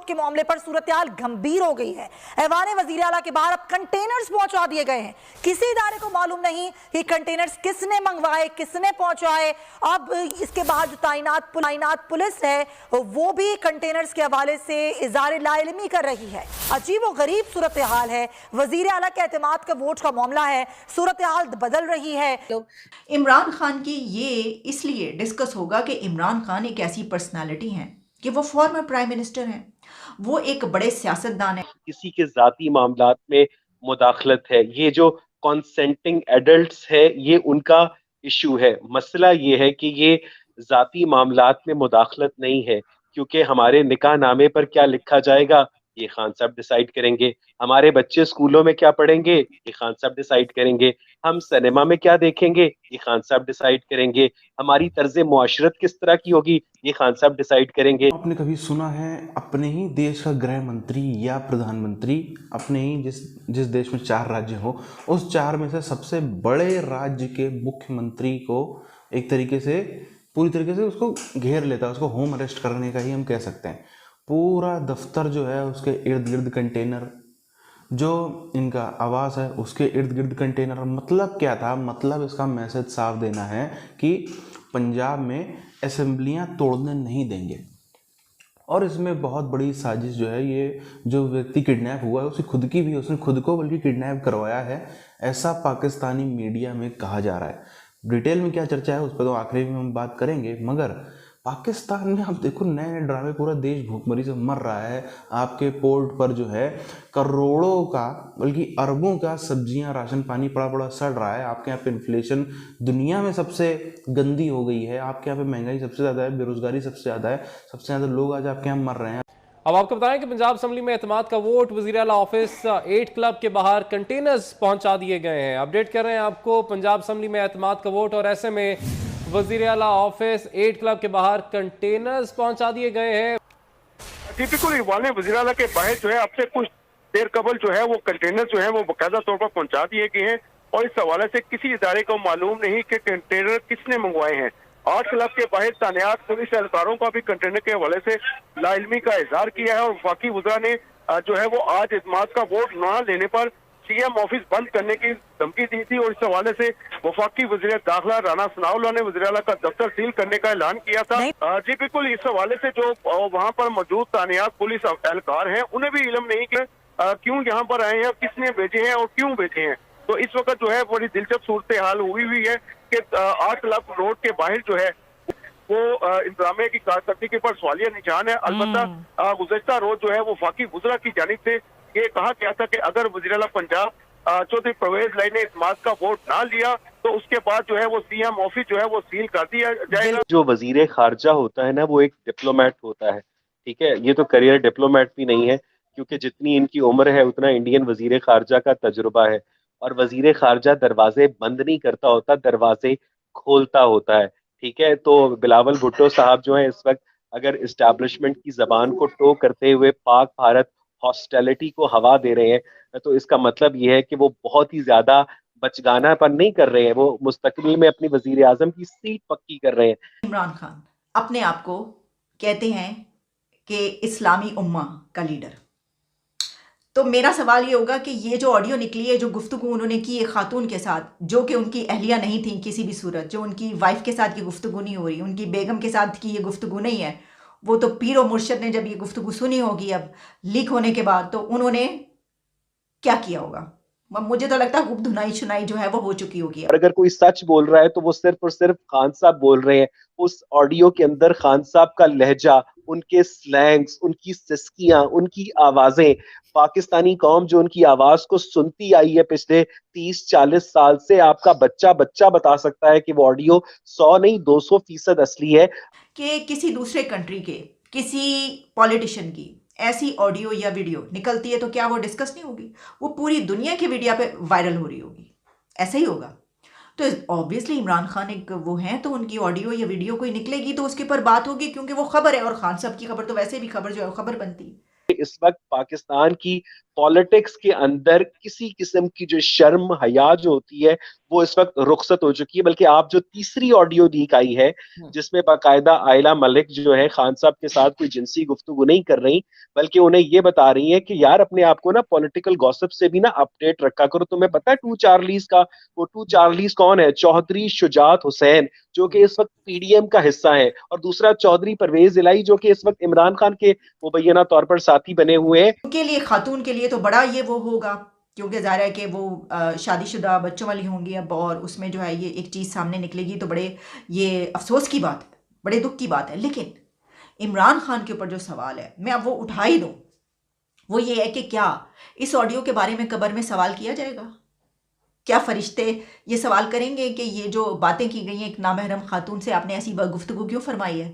Vote के मामले पर सूरत-ए-हाल गंभीर हो गई है। ऐवान वजीर आला के बाहर अब कंटेनर्स पहुंचा दिए गए हैं। किसी इदारे को मालूम नहीं कि कंटेनर्स किसने मंगवाए, किसने पहुंचाए। अब इसके बाद जो तैनात पुलिस है वो भी कंटेनर्स के हवाले से इज़हार लाइल्मी कर रही है। अजीब व गरीब सूरत-ए-हाल है। वजीर आला के एतमाद का वोट का मामला है, सूरत-ए-हाल बदल रही है। इमरान खान की ये इसलिए डिस्कस होगा कि इमरान खान एक ऐसी पर्सनालिटी हैं कि वो फॉर्मर प्राइम मिनिस्टर हैं, वो एक बड़े सियासतदान हैं। किसी के जाती मामलात में मुदाखलत है, ये जो कॉन्सेंटिंग एडल्ट्स है ये उनका इशू है। मसला ये है कि ये जाती मामलात में मुदाखलत नहीं है, क्योंकि हमारे निकाह नामे पर क्या लिखा जाएगा ये खान साहब डिसाइड करेंगे। हमारे बच्चे स्कूलों में क्या पढ़ेंगे ये खान साहब डिसाइड करेंगे। हम सिनेमा में क्या देखेंगे ये खान साहब डिसाइड करेंगे। हमारी तर्ज मुआशरत किस तरह की होगी ये खान साहब डिसाइड करेंगे। आपने कभी सुना है अपने ही देश का गृह मंत्री या प्रधानमंत्री, अपने ही जिस देश में 4 राज्य हो, उस 4 में से सबसे बड़े राज्य के मुख्यमंत्री को एक तरीके से पूरी तरीके से उसको घेर लेता है, उसको होम अरेस्ट करने का ही हम कह सकते हैं। पूरा दफ्तर जो है उसके इर्द गिर्द कंटेनर, जो इनका आवास है उसके इर्द गिर्द कंटेनर। मतलब क्या था? मतलब इसका मैसेज साफ देना है कि पंजाब में असेंबलियां तोड़ने नहीं देंगे। और इसमें बहुत बड़ी साजिश जो है, ये जो व्यक्ति किडनैप हुआ है उसकी खुद की भी, उसने खुद को बल्कि किडनैप करवाया है, ऐसा पाकिस्तानी मीडिया में कहा जा रहा है। डिटेल में क्या चर्चा है उस पर तो आखिरी में हम बात करेंगे, मगर पाकिस्तान में आप देखो नए नए ड्रामे, पूरा देश भूखमरी से मर रहा है। आपके पोर्ट पर जो है करोड़ों का बल्कि अरबों का सब्जियां, राशन पानी पड़ा पड़ा सड़ रहा है। आपके यहाँ पे इन्फ्लेशन दुनिया में सबसे गंदी हो गई है। आपके यहाँ पे महंगाई सबसे ज़्यादा है, बेरोजगारी सबसे ज़्यादा है, सबसे ज़्यादा लोग आज आपके यहाँ मर रहे हैं। अब आपको बताएं कि पंजाब असेंबली में एतमाद का वोट, वज़ीर आला ऑफिस 8 क्लब के बाहर कंटेनर्स पहुंचा दिए गए हैं। अपडेट कर रहे हैं आपको, पंजाब असेंबली में एतमाद का वोट और ऐसे में वज़ीर आला ऑफिस 8 क्लब के बाहर कंटेनर्स पहुंचा दिए गए हैं। टिपिकल इकबाल ने वज़ीर आला के बाहर जो है अब से कुछ देर कबल जो है वो कंटेनर जो है वो बाकायदा तौर पर पहुंचा दिए गए हैं और इस हवाले से किसी इदारे को मालूम नहीं कि कंटेनर किसने मंगवाए हैं। 8 क्लब के बाहर तैनात पुलिस एहलकारों का भी कंटेनर के हवाले से लाइल्मी का इजहार किया है और वफाकी वज़रा ने जो है वो आज एतमाद का वोट न लेने पर सीएम ऑफिस बंद करने की धमकी दी थी और इस हवाले से वफाकी वज़ीर दाखिला राना सनाउल्लाह ने वज़ीर आला का दफ्तर सील करने का ऐलान किया था। जी बिल्कुल, इस हवाले से जो वहाँ पर मौजूद तैनात पुलिस एहलकार हैं उन्हें भी इल्म नहीं कि क्यों यहाँ पर आए हैं, किसने भेजे हैं और क्यों भेजे हैं। तो इस वक्त जो है बड़ी दिलचस्प सूरत हाल हुई है कि 8 क्लब रोड के बाहर जो है वो इंतजामिया की कारकर्दगी पर सवालिया निशान है। अलबत्ता गुज़श्ता रोज जो है वो वफाकी वज़रा की जानिब से ये कहा गया था कि अगर वज़ीर आला पंजाब चौधरी परवेज लाई ने इत्माद का वोट ना लिया तो उसके बाद जो है वो सीएम ऑफिस जो है वो सील कर दिया जाएगा। जो वजीर खारजा होता है ना वो एक डिप्लोमेट होता है, ठीक है। ये तो करियर डिप्लोमेट भी नहीं है, क्योंकि जितनी इनकी उम्र है उतना इंडियन वजीर खारजा का तजुर्बा है। और वजीर खारजा दरवाजे बंद नहीं करता होता, दरवाजे खोलता होता है, ठीक है। तो बिलावल भुट्टो साहब जो है इस वक्त अगर इस्टेब्लिशमेंट की जबान को टो करते हुए पाक भारत हॉस्टिलिटी को हवा दे रहे हैं, तो इसका मतलब यह है कि वो बहुत ही ज्यादा बचगाना पर नहीं कर रहे हैं, वो मुस्तकबिल में अपनी वजीर आजम की सीट पक्की कर रहे हैं। इमरान खान अपने आप को कहते हैं कि इस्लामी उम्मा का लीडर। तो मेरा सवाल ये होगा कि ये जो ऑडियो निकली है, जो गुफ्तगू उन्होंने की एक खातून के साथ जो कि उनकी अहलिया नहीं थी किसी भी सूरत, जो उनकी वाइफ के साथ की गुफ्तगू नहीं हो रही, उनकी बेगम के साथ की ये गुफ्तगू नहीं है, वो तो पीर और मुर्शद ने जब ये गुफ्तगू सुनी होगी अब लीक होने के बाद, तो उन्होंने क्या किया होगा? मुझे तो लगता है खूब धुनाई छुनाई जो है वो हो चुकी होगी। और अगर कोई सच बोल रहा है तो वो सिर्फ और सिर्फ खान साहब बोल रहे हैं। उस ऑडियो के अंदर खान साहब का लहजा, उनके स्लैंग्स, उनकी सिस्कियां, उनकी आवाजें, पाकिस्तानी कौम जो उनकी आवाज को सुनती आई है पिछले 30-40 साल से, आपका बच्चा बच्चा बता सकता है कि वो ऑडियो 100 नहीं 200% असली है। कि किसी दूसरे कंट्री के किसी पॉलिटिशियन की ऐसी ऑडियो या वीडियो निकलती है तो क्या वो डिस्कस नहीं होगी? वो पूरी दुनिया की मीडिया पे वायरल हो रही होगी। ऐसा ही होगा। तो ऑब्वियसली इमरान खान एक वो हैं, तो उनकी ऑडियो या वीडियो कोई निकलेगी तो उसके ऊपर बात होगी, क्योंकि वो खबर है और खान साहब की खबर तो वैसे भी खबर जो है खबर बनती है। इस वक्त पाकिस्तान की पॉलिटिक्स के अंदर किसी किस्म की जो शर्म हया जो होती है वो इस वक्त रुखसत हो चुकी है। बल्कि आप जो तीसरी ऑडियो लीक आई है जिसमें बाकायदा आयला मलिक जो है खान साहब के साथ कोई जिनसी गुफ्तगू नहीं कर रही, बल्कि उन्हें ये बता रही है कि यार अपने आप को ना पॉलिटिकल गॉसिप से भी ना अपडेट रखा करो। तुम्हें पता है टू चार्लीज का, वो टू चार्लीज कौन है? चौधरी शुजात हुसैन जो कि इस वक्त पीडीएम का हिस्सा है, और दूसरा चौधरी परवेज इलाही जो कि इस वक्त इमरान खान के मुबैना तौर पर साथी बने हुए हैं। उनके लिए, खातून के लिए तो बड़ा ये वो होगा, क्योंकि ज़ाहिर है कि वो शादीशुदा बच्चों वाली होंगी अब, और उसमें जो है ये एक चीज़ सामने निकलेगी तो बड़े ये अफसोस की बात है, बड़े दुख की बात है। लेकिन इमरान खान के ऊपर जो सवाल है मैं अब वो उठा ही दूँ, वो ये है कि क्या इस ऑडियो के बारे में कब्र में सवाल किया जाएगा? क्या फरिश्ते ये सवाल करेंगे कि ये जो बातें की गई हैं एक नामहरम खातून से, आपने ऐसी गुफ्तगू क्यों फरमाई है?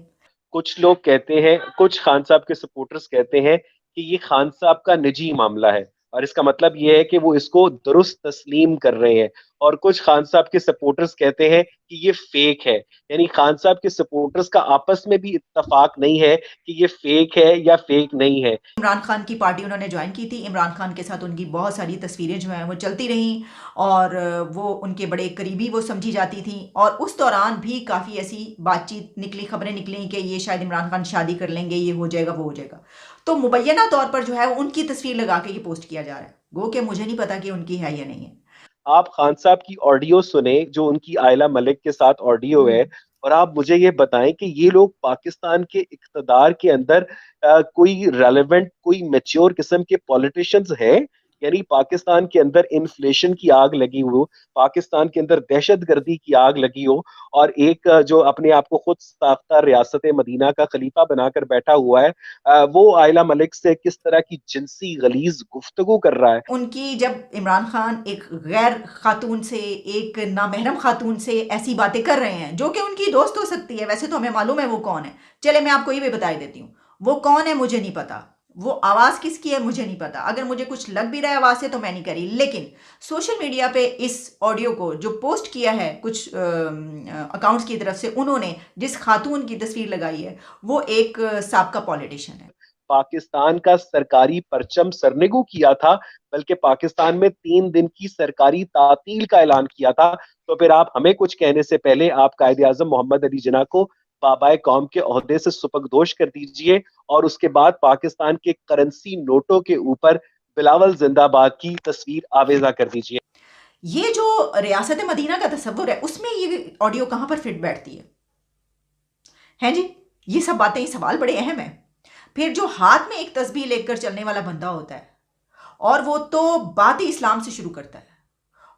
कुछ लोग कहते हैं, कुछ खान साहब के सपोर्टर्स कहते हैं कि ये खान साहब का निजी मामला है, और इसका मतलब ये है कि वो इसको दुरुस्त तस्लीम कर रहे हैं। और कुछ खान साहब के सपोर्टर्स कहते हैं कि ये फेक है। यानी खान साहब के सपोर्टर्स का आपस में भी इत्तफाक नहीं है कि ये फेक है या फेक नहीं है। इमरान खान की पार्टी उन्होंने ज्वाइन की थी, इमरान खान के साथ उनकी बहुत सारी तस्वीरें जो हैं वो चलती रहीं, और वो उनके बड़े करीबी वो समझी जाती थी, और उस दौरान भी काफ़ी ऐसी बातचीत निकली, खबरें निकली कि ये शायद इमरान खान शादी कर लेंगे, ये हो जाएगा वो हो जाएगा। तो मुबैना तौर पर जो है उनकी तस्वीर लगा के ये पोस्ट किया जा रहा है, गो कि मुझे नहीं पता कि उनकी है या नहीं है। आप खान साहब की ऑडियो सुने जो उनकी आयला मलिक के साथ ऑडियो है, और आप मुझे ये बताएं कि ये लोग पाकिस्तान के इक्तदार के अंदर कोई रेलेवेंट, कोई मैच्योर किस्म के पॉलिटिशियंस हैं? यानी पाकिस्तान के अंदर इन्फ्लेशन की आग लगी हो, पाकिस्तान के अंदर दहशतगर्दी की आग लगी हो, और एक जो अपने आप को खुद साख्ता रियासत मदीना का खलीफा बनाकर बैठा हुआ है, वो आयला मलिक से किस तरह की जिनसी गलीज गुफ्तगू कर रहा है। उनकी जब इमरान खान एक गैर खातून से, एक नामहरम खातून से ऐसी बातें कर रहे हैं जो कि उनकी दोस्त हो सकती है, वैसे तो हमें मालूम है वो कौन है, चले मैं आपको ये भी बता देती हूँ वो कौन है, मुझे नहीं पता, वो आवाज़ किसकी है मुझे नहीं पता, अगर मुझे कुछ लग भी रहा है आवाज़ से तो मैं नहीं करी। लेकिन सोशल मीडिया पे इस ऑडियो को जो पोस्ट किया है कुछ अकाउंट्स की तरफ से, उन्होंने जिस खातून की तस्वीर लगाई है वो एक साबका पॉलिटिशियन है। पाकिस्तान का सरकारी परचम सरनिगू किया था, बल्कि पाकिस्तान में 3 दिन की सरकारी तातील का ऐलान किया था। तो फिर आप हमें कुछ कहने से पहले आप कायदे आजम मोहम्मद अली जिन्ना को बाबाए कौम के ओहदे से सुपरदोश कर दीजिए, और उसके बाद पाकिस्तान के करेंसी नोटों के ऊपर बिलावल जिंदाबाद की तस्वीर आवेजा कर दीजिए। ये जो रियासत मदीना का तस्वुर है उसमें ये ऑडियो कहाँ पर फिट बैठती है जी? ये सब बातें, ये सवाल बड़े अहम है। फिर जो हाथ में एक तस्बीह लेकर चलने वाला बंदा होता है, और वो तो बात ही इस्लाम से शुरू करता है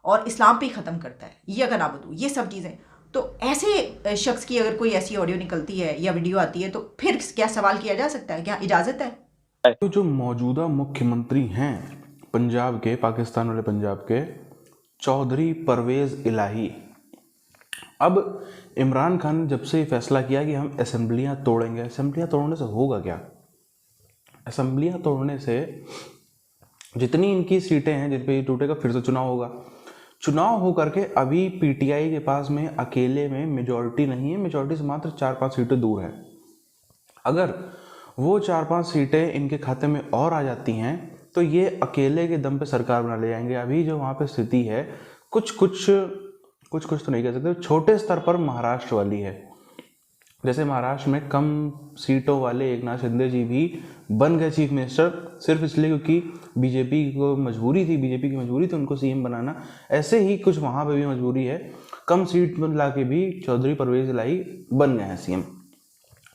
और इस्लाम पे ही ख़त्म करता है, ये अगर ना बतूँ ये सब चीज़ें, तो ऐसे शख्स की अगर कोई ऐसी ऑडियो निकलती है या वीडियो आती है तो फिर क्या सवाल किया जा सकता है? क्या इजाज़त है? तो जो मौजूदा मुख्यमंत्री हैं पंजाब के, पाकिस्तान वाले पंजाब के, चौधरी परवेज़ इलाही, अब इमरान खान ने जब से ये फैसला किया कि हम असेंबलियां तोड़ेंगे, असेंबलियां तोड़ने से होगा क्या? असेंबलियां तोड़ने से जितनी इनकी सीटें हैं जिन पे ये टूटेगा, फिर से चुनाव होगा। चुनाव हो करके अभी पीटीआई के पास में अकेले में मेजॉरिटी नहीं है, मेजॉरिटी से मात्र 4-5 सीटें दूर है। अगर वो 4-5 सीटें इनके खाते में और आ जाती हैं तो ये अकेले के दम पे सरकार बना ले जाएंगे। अभी जो वहाँ पे स्थिति है कुछ तो नहीं कह सकते, छोटे स्तर पर महाराष्ट्र वाली है। जैसे महाराष्ट्र में कम सीटों वाले एकनाथ शिंदे जी भी बन गए चीफ मिनिस्टर, सिर्फ इसलिए क्योंकि बीजेपी की मजबूरी थी उनको सीएम बनाना। ऐसे ही कुछ वहाँ पे भी मजबूरी है, कम सीट ला के भी चौधरी परवेज़ इलाही बन गए हैं सीएम।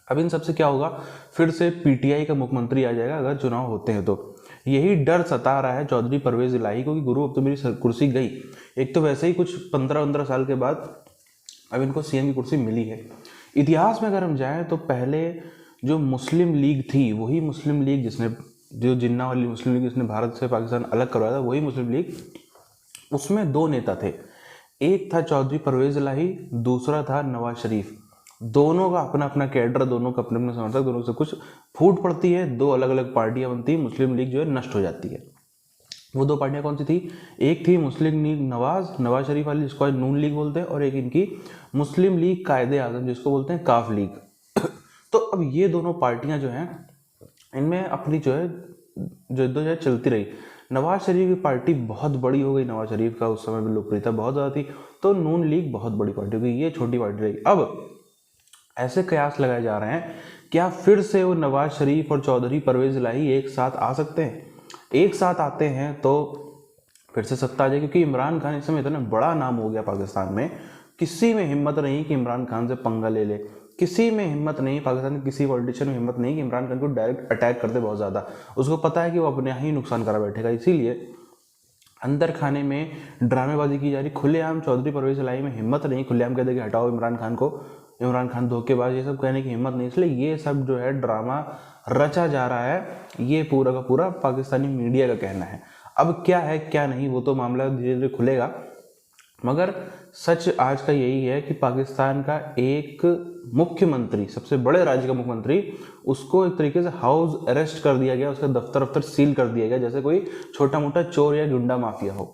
अब इन सबसे क्या होगा? फिर से पीटीआई का मुख्यमंत्री आ जाएगा अगर चुनाव होते हैं तो। यही डर सता रहा है चौधरी परवेज़ इलाही को कि गुरु अब तो मेरी कुर्सी गई। एक तो वैसे ही कुछ 15-15 साल के बाद अब इनको सीएम की कुर्सी मिली है। इतिहास में अगर हम जाएं तो पहले जो मुस्लिम लीग थी, वही मुस्लिम लीग जिसने, जो जिन्ना वाली मुस्लिम लीग जिसने भारत से पाकिस्तान अलग करवाया था, वही मुस्लिम लीग, उसमें 2 नेता थे। एक था चौधरी परवेज़ इलाही, दूसरा था नवाज शरीफ। दोनों का अपना अपना कैडर, दोनों का अपने अपने समर्थक, दोनों से कुछ फूट पड़ती है, 2 अलग अलग पार्टियां बनती है, मुस्लिम लीग जो है नष्ट हो जाती है। वो 2 पार्टियां कौन सी थी? एक थी मुस्लिम लीग नवाज शरीफ वाली, जिसको आज नून लीग बोलते हैं, और एक इनकी मुस्लिम लीग कायदे आज़म, जिसको बोलते हैं काफ लीग। तो अब ये दोनों पार्टियां जो हैं इनमें अपनी जो है जद्दोजहद चलती रही, नवाज शरीफ की पार्टी बहुत बड़ी हो गई, नवाज शरीफ का उस समय में लोकप्रियता बहुत ज़्यादा थी, तो नून लीग बहुत बड़ी पार्टी हो गई, ये छोटी पार्टी रही। अब ऐसे कयास लगाए जा रहे हैं, क्या फिर से वो नवाज शरीफ और चौधरी परवेज इलाही एक साथ आ सकते हैं? एक साथ आते हैं तो फिर से सत्ता आ जाए, क्योंकि इमरान खान इस समय इतना बड़ा नाम हो गया पाकिस्तान में, किसी में हिम्मत नहीं कि इमरान खान से पंगा ले ले, किसी में हिम्मत नहीं, पाकिस्तान के किसी पॉलिटिशियन में हिम्मत नहीं कि इमरान खान को डायरेक्ट अटैक कर दे बहुत ज़्यादा। उसको पता है कि वो अपने ही नुकसान करा बैठेगा, इसीलिए अंदर खाने में ड्रामेबाजी की जा रही। खुलेआम चौधरी परवेज इलाही में हिम्मत नहीं, खुलेआम कह दे कि हटाओ इमरान खान को, इमरान खान धोखेबाज, ये सब कहने की हिम्मत नहीं, इसलिए ये सब जो है ड्रामा रचा जा रहा है, ये पूरा का पूरा पाकिस्तानी मीडिया का कहना है। अब क्या है क्या नहीं वो तो मामला धीरे धीरे खुलेगा, मगर सच आज का यही है कि पाकिस्तान का एक मुख्यमंत्री, सबसे बड़े राज्य का मुख्यमंत्री, उसको एक तरीके से हाउस अरेस्ट कर दिया गया, उसका दफ्तर सील कर दिया गया, जैसे कोई छोटा मोटा चोर या गुंडा माफिया हो।